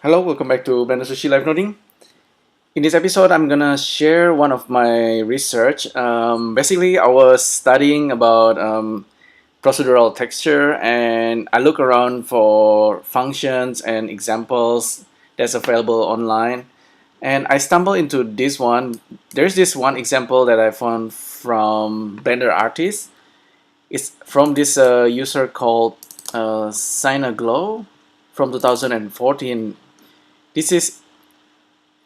Hello, welcome back to BLENDERSUSHI Live Noding. In this episode, I'm gonna share one of my research. Basically, I was studying about procedural texture, and I look around for functions and examples that's available online. And I stumbled into this one. There's this one example that I found from Blender Artist. It's from this user called Synaglow from 2014. This is,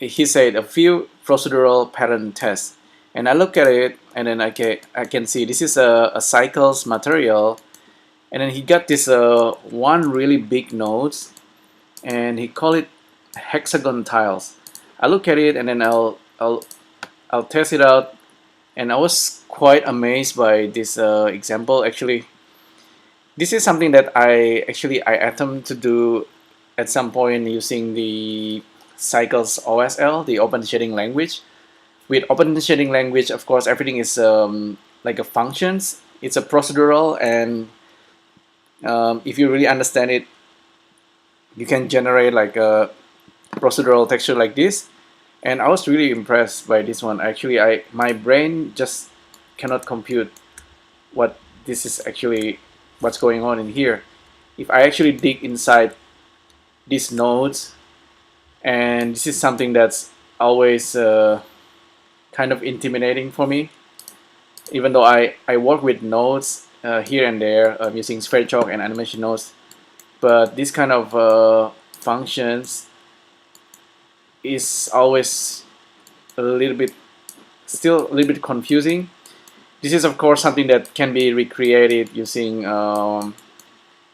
he said, a few procedural pattern tests, and I look at it, and then I can see this is a cycles material, and then he got this one really big nodes, and he call it hexagon tiles. I look at it, and then I'll test it out, and I was quite amazed by this example. Actually, this is something that I attempt to do at some point using the Cycles OSL, the open shading language. With open shading language, of course, everything is like a functions. It's a procedural, and if you really understand it, you can generate like a procedural texture like this. And I was really impressed by this one. Actually, my brain just cannot compute what this is actually, what's going on in here. If I actually dig inside these nodes, and this is something that's always kind of intimidating for me, even though I work with nodes here and there using Sverchok and animation nodes, but this kind of functions is always a little bit, still a little bit confusing. This is of course something that can be recreated using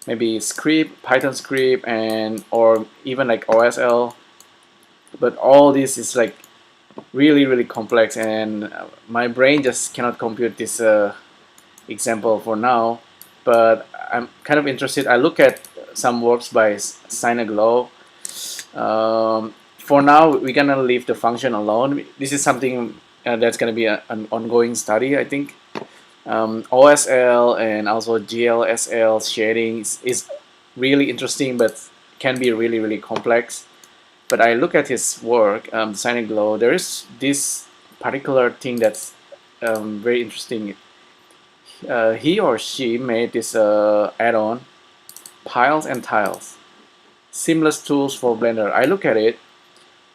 maybe script, Python script, and or even like OSL. But all this is like really complex, and my brain just cannot compute this example for now. But I'm kind of interested. I look at some works by Synaglow. For now, we're gonna leave the function alone. This is something that's gonna be an ongoing study, I think. OSL and also GLSL shading is really interesting, but can be really complex. But I look at his work, Synaglow. There is this particular thing that's very interesting. He or she made this add-on, Piles and Tiles, seamless tools for Blender. I look at it.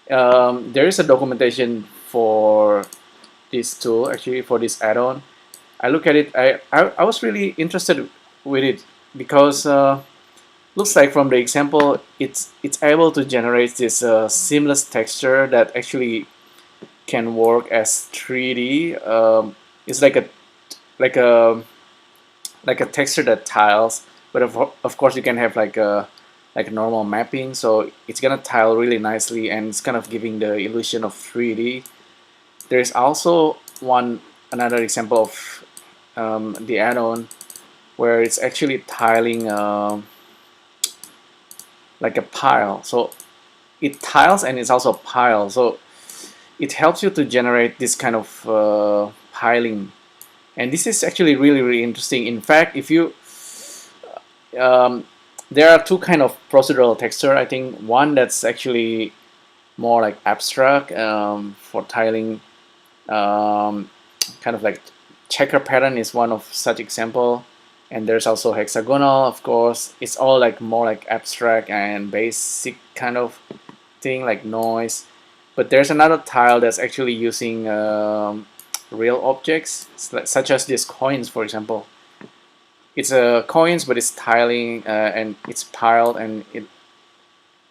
There is a documentation for this tool, actually, for this add-on. I look at it. I was really interested with it because looks like from the example, it's able to generate this seamless texture that actually can work as 3D. It's like a texture that tiles, but of course you can have like a normal mapping, so it's gonna tile really nicely, and it's kind of giving the illusion of 3D. There is also another example of the add-on where it's actually tiling like a pile. So it tiles and it's also a pile. So it helps you to generate this kind of piling. And this is actually really interesting. In fact, if you there are two kind of procedural texture. I think one that's actually more like abstract for tiling, kind of like checker pattern is one of such example, and there's also hexagonal. Of course, it's all like more like abstract and basic kind of thing, like noise. But there's another tile that's actually using real objects, such as these coins, for example. It's coins, but it's tiling and it's piled, and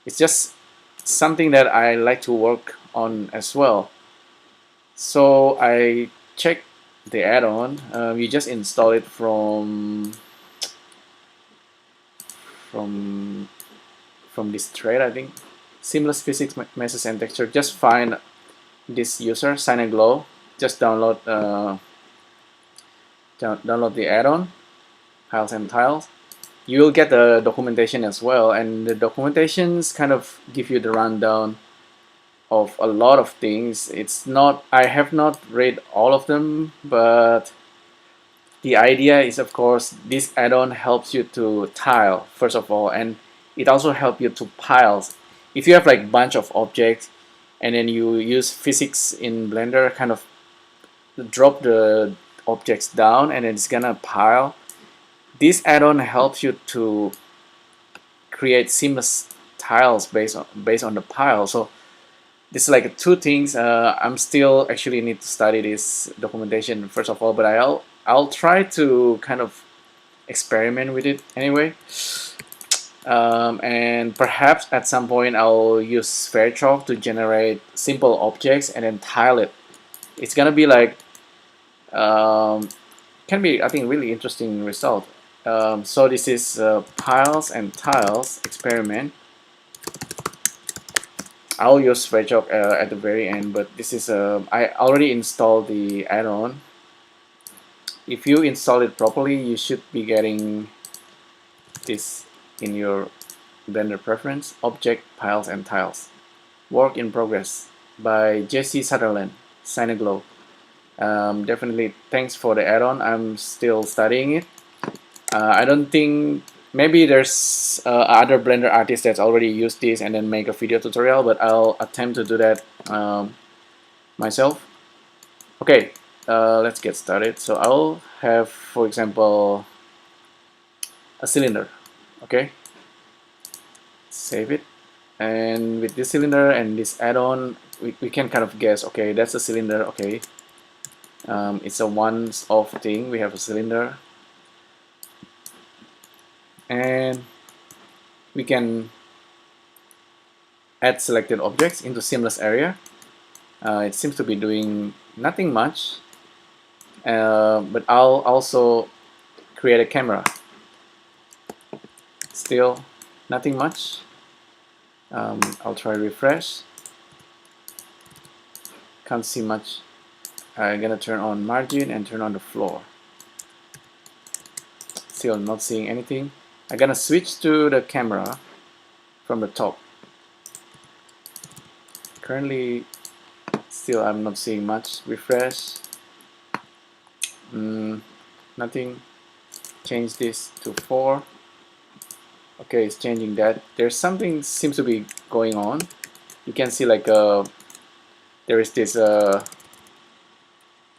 it's just something that I like to work on as well. So I checked the add-on. You just install it from this thread, I think. Seamless physics, meshes, and texture. Just find this user, Synaglow. Just download download the add-on, Piles and Tiles. You will get the documentation as well, and the documentations kind of give you the rundown of a lot of things. It's not, I have not read all of them, but the idea is, of course, this add-on helps you to tile first of all, and it also helps you to piles. if you have like bunch of objects and then you use physics in Blender, kind of drop the objects down and then it's gonna pile. This add-on helps you to create seamless tiles based on the pile. So this is like two things. I'm still actually need to study this documentation first of all, but I'll try to kind of experiment with it anyway. And perhaps at some point I'll use Sverchok to generate simple objects and then tile it. It's gonna be like can be, I think, really interesting result. So this is piles and tiles experiment. I'll use Sverchok at the very end, but this is I already installed the add-on. If you install it properly, you should be getting this in your Blender preference. Object, piles, and tiles. Work in progress by Jesse Sutherland, Synaglow. Definitely thanks for the add-on. I'm still studying it. I don't think, maybe there's other Blender artists that's already used this and then make a video tutorial, but I'll attempt to do that myself. Okay, let's get started. So I'll have, for example, a cylinder. Okay, save it, and with this cylinder and this add-on, we can kind of guess, okay, that's a cylinder. Okay, it's a once-off thing. We have a cylinder, and we can add selected objects into seamless area. It seems to be doing nothing much, but I'll also create a camera. Still nothing much. I'll try refresh. Can't see much. I'm gonna turn on margin and turn on the floor. Still not seeing anything. I'm gonna switch to the camera from the top. Currently, still I'm not seeing much. Refresh. Nothing. Change this to 4. Okay, it's changing that. There's something seems to be going on. You can see like there is this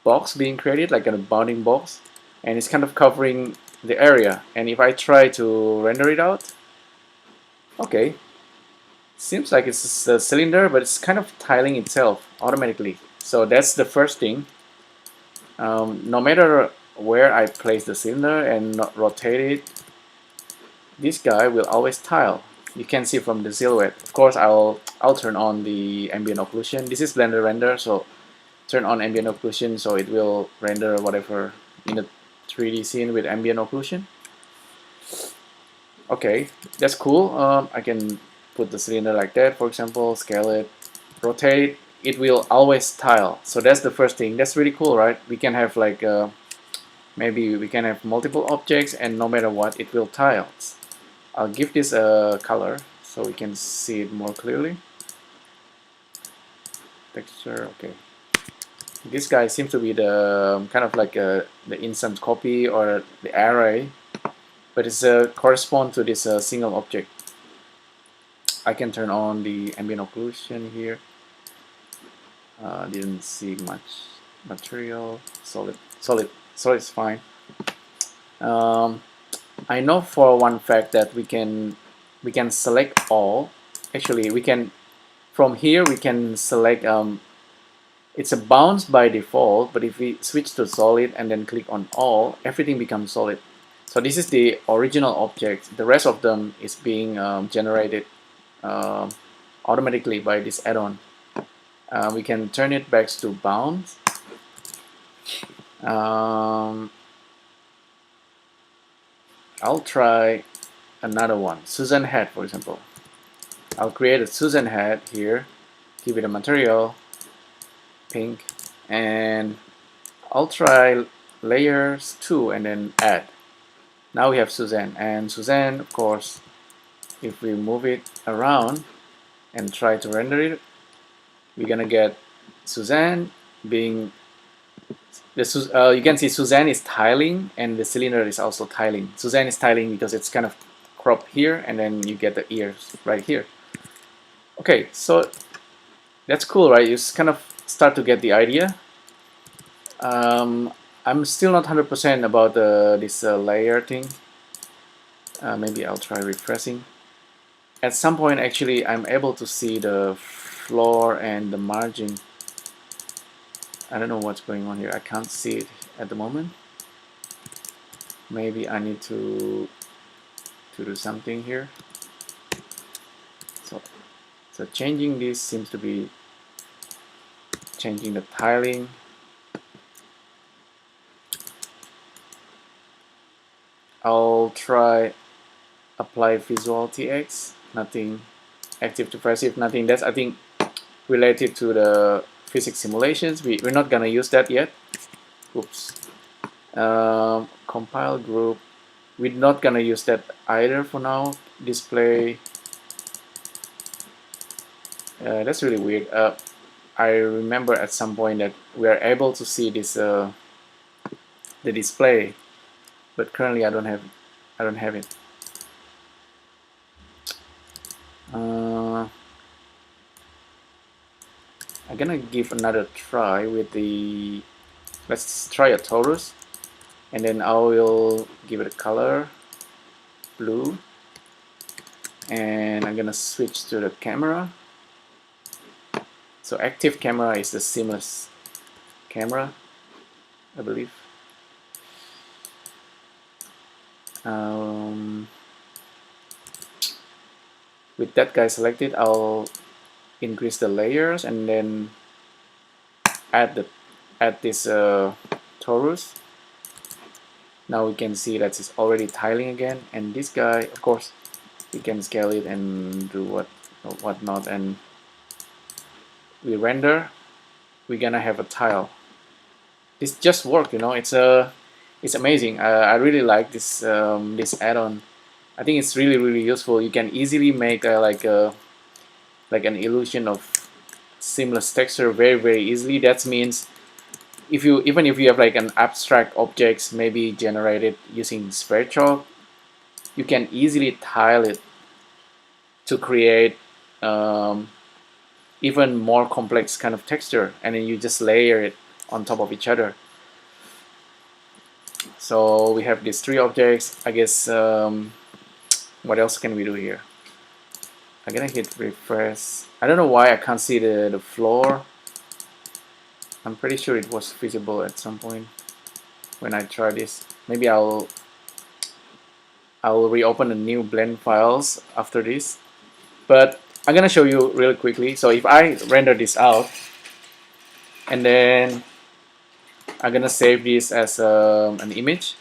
box being created, like a bounding box, and it's kind of covering the area. And if I try to render it out, okay, seems like it's a cylinder, but it's kind of tiling itself automatically. So that's the first thing. No matter where I place the cylinder and not rotate it, this guy will always tile. You can see from the silhouette. Of course, I'll turn on the ambient occlusion. This is Blender render, so turn on ambient occlusion so it will render whatever in the 3D scene with ambient occlusion. Okay, that's cool. I can put the cylinder like that, for example, scale it, rotate. It will always tile. So that's the first thing. That's really cool, right? We can have like maybe we can have multiple objects, and no matter what, it will tile. I'll give this a color so we can see it more clearly. Texture, okay. This guy seems to be the kind of like the instant copy or the array, but it's correspond to this single object. I can turn on the ambient occlusion here. Didn't see much. Material, solid is fine. I know for one fact that we can select all. Actually, we can from here we can select. It's a bounce by default, but if we switch to solid and then click on all, everything becomes solid. So this is the original object. The rest of them is being generated automatically by this add-on. We can turn it back to bounce. I'll try another one, Susan head, for example. I'll create a Susan head here, give it a material, pink, and I'll try layers 2 and then add. Now we have Suzanne, and Suzanne, of course, if we move it around and try to render it, we're gonna get Suzanne being you can see Suzanne is tiling and the cylinder is also tiling. Suzanne is tiling because it's kind of cropped here, and then you get the ears right here. Okay, so that's cool, right? You kind of start to get the idea. I'm still not 100% about this layer thing. Maybe I'll try refreshing. At some point, actually, I'm able to see the floor and the margin. I don't know what's going on here. I can't see it at the moment. Maybe I need to do something here. So changing this seems to be changing the tiling. I'll try apply visual TX. Nothing active to passive. Nothing. That's, I think, related to the physics simulations. We're not gonna use that yet. Oops. Compile group. We're not gonna use that either for now. Display. That's really weird. I remember at some point that we are able to see this the display, but currently I don't have it. I'm gonna give another try with the. Let's try a torus, and then I will give it a color blue, and I'm gonna switch to the camera. So active camera is the seamless camera, I believe. With that guy selected, I'll increase the layers and then add this torus. Now we can see that it's already tiling again, and this guy, of course, we can scale it and do whatnot, and we render. We're gonna have a tile. This just worked, you know. It's amazing. I really like this this add-on. I think it's really useful. You can easily make like an illusion of seamless texture very easily. That means even if you have like an abstract objects maybe generated using Sverchok, you can easily tile it to create even more complex kind of texture, and then you just layer it on top of each other. So we have these three objects. I guess what else can we do here? I'm gonna hit refresh. I don't know why I can't see the floor. I'm pretty sure it was visible at some point when I try this. Maybe I'll reopen a new blend files after this. But I'm gonna show you really quickly. So if I render this out, and then I'm gonna save this as an image,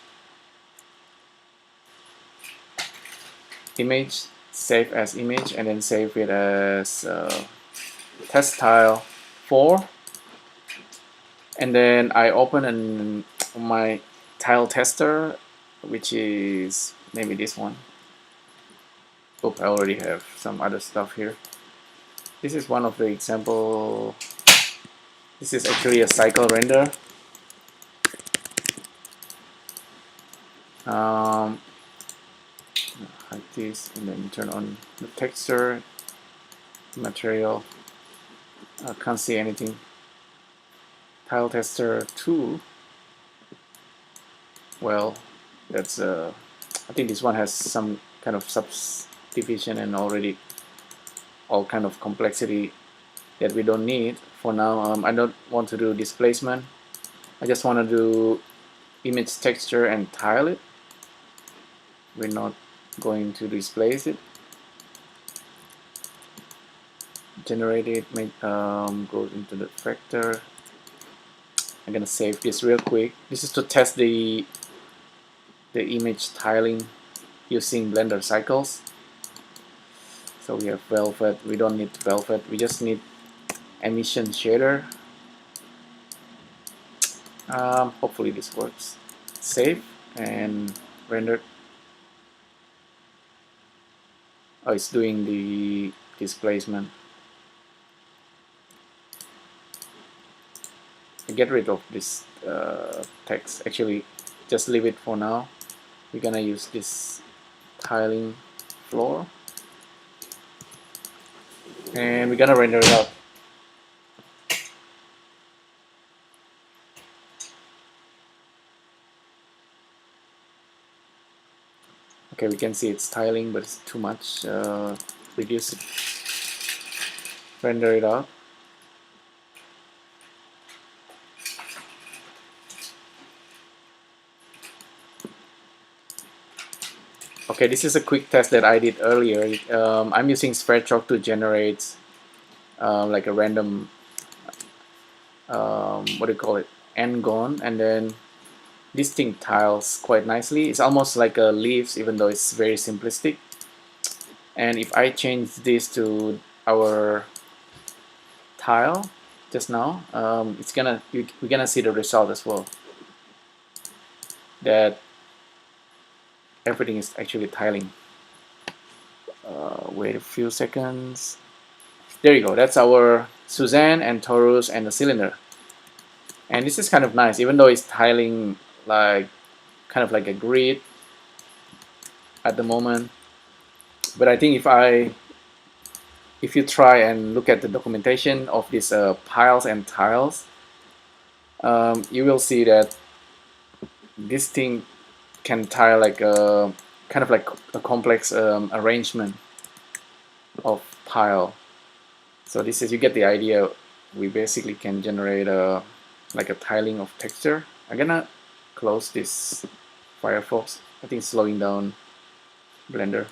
save as image, and then save it as test tile 4, and then I open my tile tester, which is maybe this one. Oops, I already have some other stuff here. This is one of the example. This is actually a cycle render. Like this, and then turn on the texture, material. I can't see anything. Tile tester 2. Well, that's I think this one has some kind of subdivision and already all kind of complexity that we don't need for now. I don't want to do displacement. I just want to do image texture and tile it. We're not going to displace it. Generate it, go into the vector. I'm gonna save this real quick. This is to test the image tiling using Blender cycles. So we have velvet. We don't need velvet. We just need emission shader. Hopefully this works. Save and render. Oh, it's doing the displacement. Get rid of this text. Actually, just leave it for now. We're gonna use this tiling floor, and we're gonna render it out. Okay, we can see it's tiling, but it's too much. Reduce it. Render it out. Okay, this is a quick test that I did earlier. I'm using Sverchok to generate like a random, what do you call it, n-gon, and then this thing tiles quite nicely. It's almost like a leaves, even though it's very simplistic. And if I change this to our tile just now, we're gonna see the result as well. That everything is actually tiling. Wait a few seconds. There you go. That's our Suzanne and Taurus and the cylinder. And this is kind of nice, even though it's tiling like kind of like a grid at the moment. But I think if you try and look at the documentation of these piles and tiles, you will see that this thing can tile like a kind of like a complex arrangement of tile. So this is, you get the idea. We basically can generate like a tiling of texture. I'm gonna close this Firefox. I think it's slowing down Blender.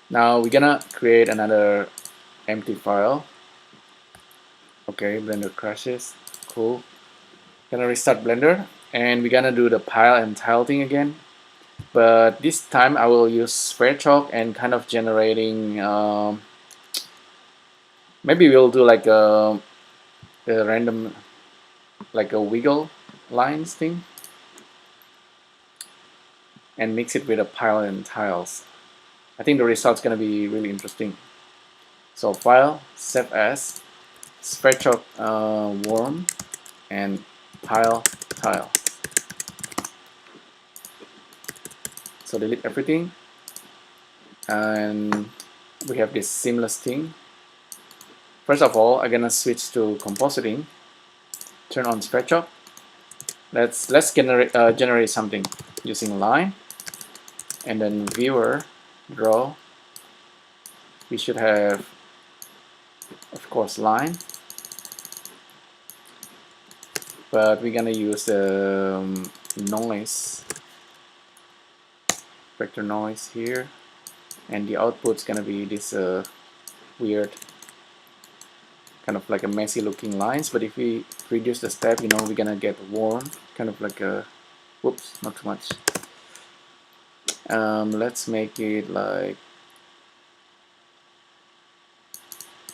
Now we're gonna create another empty file. Okay, Blender crashes. Cool. Gonna restart Blender, and we're gonna do the pile and tile thing again. But this time I will use Sverchok and kind of generating. Maybe we'll do like a random, like a wiggle lines thing, and mix it with a pile and tiles. I think the result's gonna be really interesting. So file, save as, Sverchok worm, and pile tile. So delete everything, and we have this seamless thing. First of all, I'm gonna switch to compositing. Turn on Sverchok. Let's generate something using line, and then viewer, draw. We should have, of course, line, but we're gonna use noise, vector noise here, and the output's gonna be this weird, kind of like a messy looking lines. But if we reduce the step, you know, we're gonna get warm, kind of like a, whoops, not too much. Let's make it like,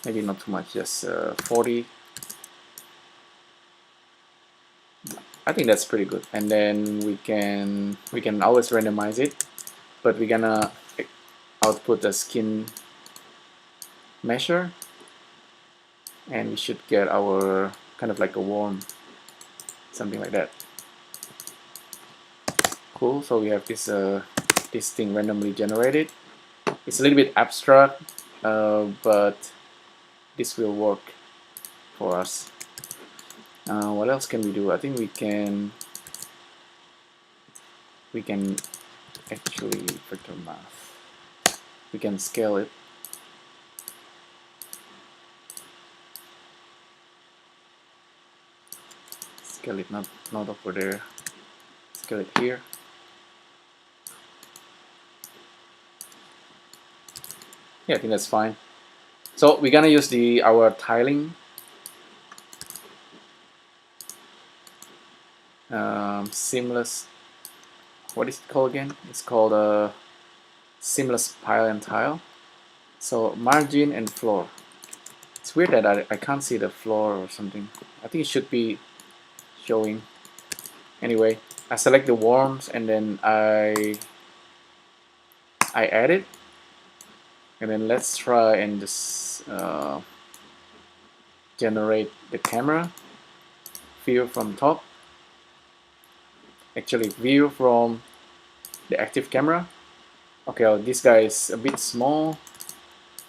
maybe not too much, just 40. I think that's pretty good. And then we can always randomize it, but we're gonna output the skin measure, and we should get our kind of like a worm, something like that. Cool. So we have this this thing randomly generated. It's a little bit abstract, but this will work for us. What else can we do? I think we can actually vector math. We can scale it. Scale it not over there. Scale it here. Yeah, I think that's fine. So we're gonna use our tiling seamless. What is it called again? It's called seamless pile and tile. So margin and floor. It's weird that I can't see the floor or something. I think it should be showing. Anyway, I select the worms, and then I add it, and then let's try and just generate the camera view from top. Actually, view from the active camera. Okay, well, this guy is a bit small.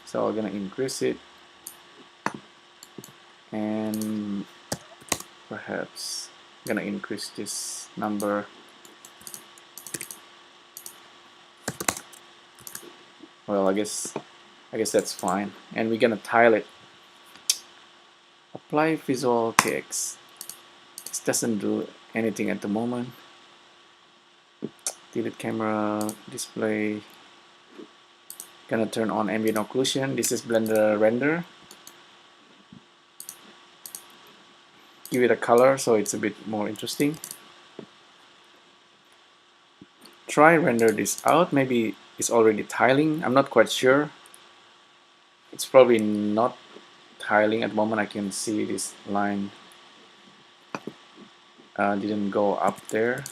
So I'm gonna increase it, and perhaps I'm gonna increase this number. Well, I guess that's fine, and we're gonna tile it. Apply visual TX. This doesn't do anything at the moment. Delete camera, display. Gonna turn on ambient occlusion. This is Blender render. Give it a color so it's a bit more interesting. Try render this out. Maybe it's already tiling. I'm not quite sure. It's probably not tiling at the moment. I can see this line didn't go up there.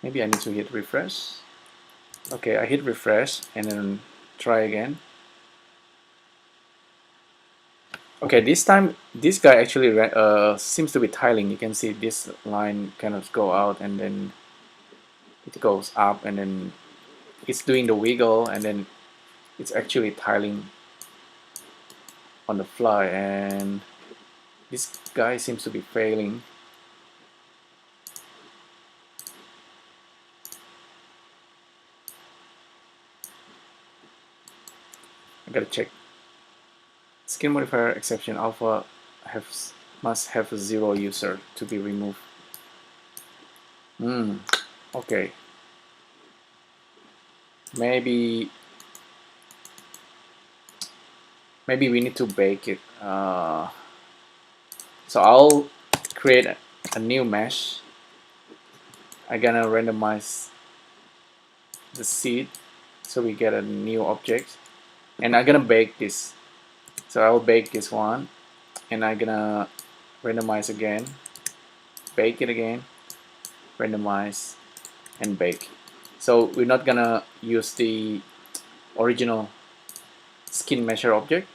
Maybe I need to hit refresh. Okay, I hit refresh and then try again. Okay, this time this guy actually seems to be tiling. You can see this line kind of go out and then it goes up, and then it's doing the wiggle, and then it's actually tiling on the fly, and this guy seems to be failing. I gotta check. Skin modifier exception alpha must have a 0 user to be removed. Okay. Maybe we need to bake it. So I'll create a new mesh. I'm gonna randomize the seed so we get a new object, and I'm gonna bake this. So I'll bake this one, and I'm gonna randomize again, bake it again, randomize, and bake. So we're not gonna use the original skin measure object.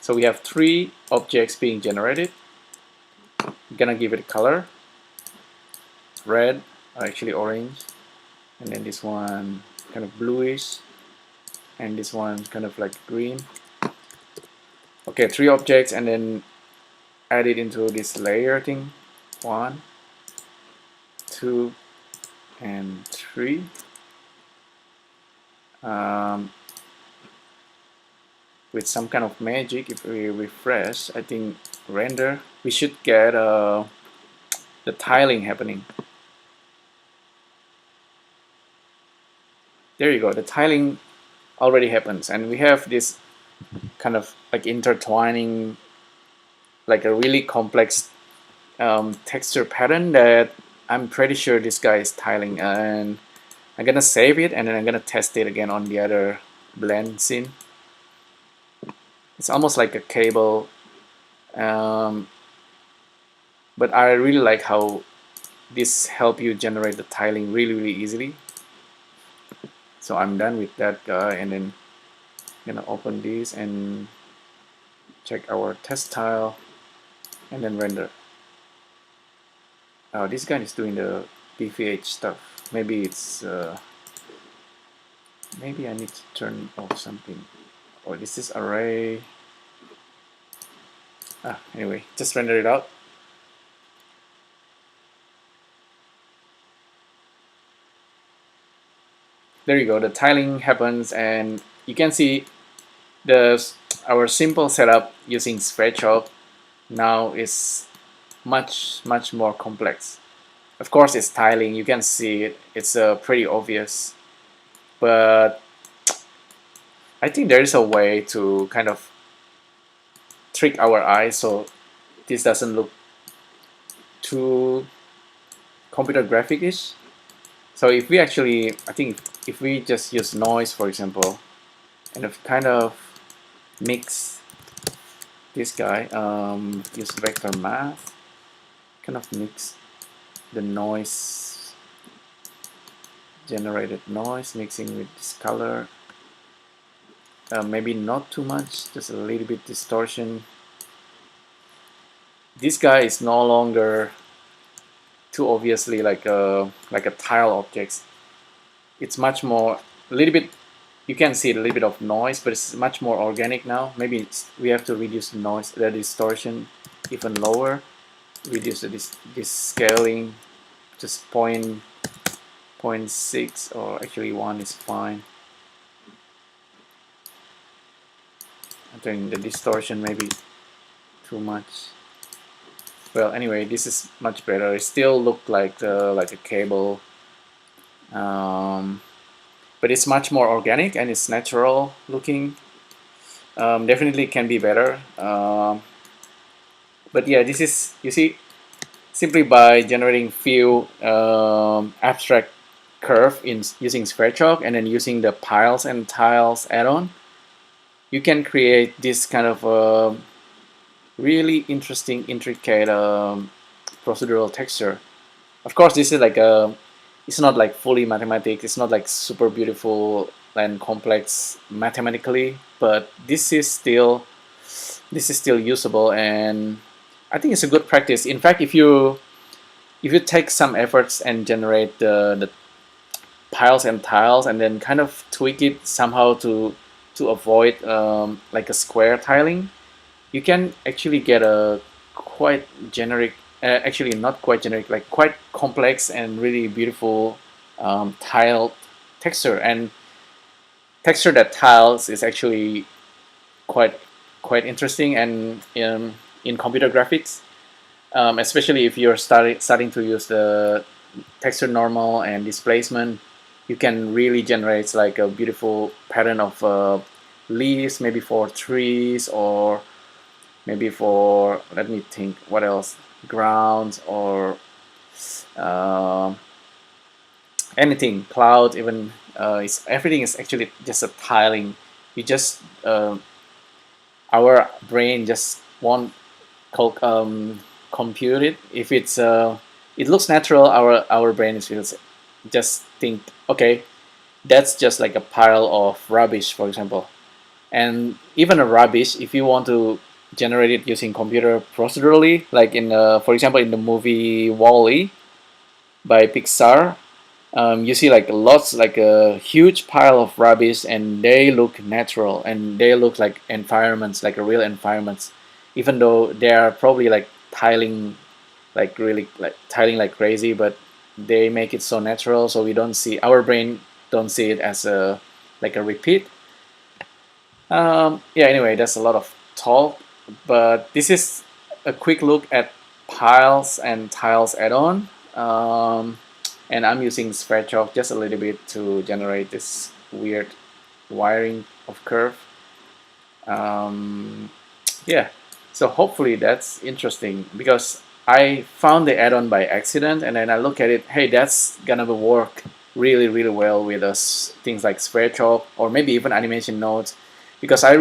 So we have 3 objects being generated. I'm gonna give it a color, red, or actually orange, and then this one kind of bluish, and this one kind of like green. Okay, 3 objects, and then add it into this layer thing. 1, 2, and 3. With some kind of magic, if we refresh, I think render, we should get the tiling happening. There you go, the tiling already happens, and we have this kind of like intertwining, like a really complex texture pattern that I'm pretty sure this guy is tiling, and I'm gonna save it, and then I'm gonna test it again on the other blend scene. It's almost like a cable, but I really like how this helps you generate the tiling really easily. So I'm done with that guy, and then I'm gonna open this and check our test tile, and then render. Oh, this guy is doing the PVH stuff. Maybe it's maybe I need to turn off something. Oh, this is array. Anyway, just render it out. There you go, the tiling happens, and you can see our simple setup using Sverchok now is much more complex. Of course, it's tiling, you can see it, it's pretty obvious, but I think there is a way to kind of trick our eyes so this doesn't look too computer graphic-ish. So if we actually, I think if we just use noise, for example, and if kind of mix this guy, use vector math, kind of mix the noise, generated noise, mixing with this color, maybe not too much, just a little bit distortion. this guy is no longer too obviously like a tile object. It's much more, a little bit, you can see a little bit of noise, but it's much more organic now. Maybe we have to reduce the noise, the distortion even lower, reduce this scaling, just 0.6, or actually 1 is fine. I think the distortion maybe too much. Well, anyway, this is much better. It still looked like a cable, but it's much more organic and it's natural looking. Definitely can be better. But yeah, this is, you see, simply by generating few abstract curve in using Sverchok and then using the piles and tiles add-on, you can create this kind of really interesting, intricate procedural texture. Of course, this is like it's not like fully mathematics. It's not like super beautiful and complex mathematically, but this is still usable, and I think it's a good practice. In fact, if you take some efforts and generate the piles and tiles and then kind of tweak it somehow to avoid like a square tiling, you can actually get a quite generic, actually not quite generic, like quite complex and really beautiful tile texture. And texture that tiles is actually quite interesting, and in computer graphics, especially if you're starting to use the texture normal and displacement, you can really generate like a beautiful pattern of leaves, maybe for trees, or maybe for, let me think, what else, grounds, or anything, cloud even. Everything is actually just a tiling. You just our brain just won't compute it. If it's it looks natural, our brain is just think, okay, that's just like a pile of rubbish, for example. And even a rubbish, if you want to generate it using computer procedurally, like in for example in the movie Wall-E by Pixar, you see like lots, like a huge pile of rubbish, and they look natural and they look like environments, like a real environments, even though they are probably like tiling, like really like tiling like crazy, but they make it so natural, so we don't see, our brain don't see it as a like a repeat. Yeah, anyway, that's a lot of talk, but this is a quick look at piles and tiles add-on. And I'm using Sverchok just a little bit to generate this weird wiring of curve. Yeah, so hopefully that's interesting, because I found the add-on by accident, and then I look at it, hey, that's gonna work really well with us things like Sverchok or maybe even animation nodes, because I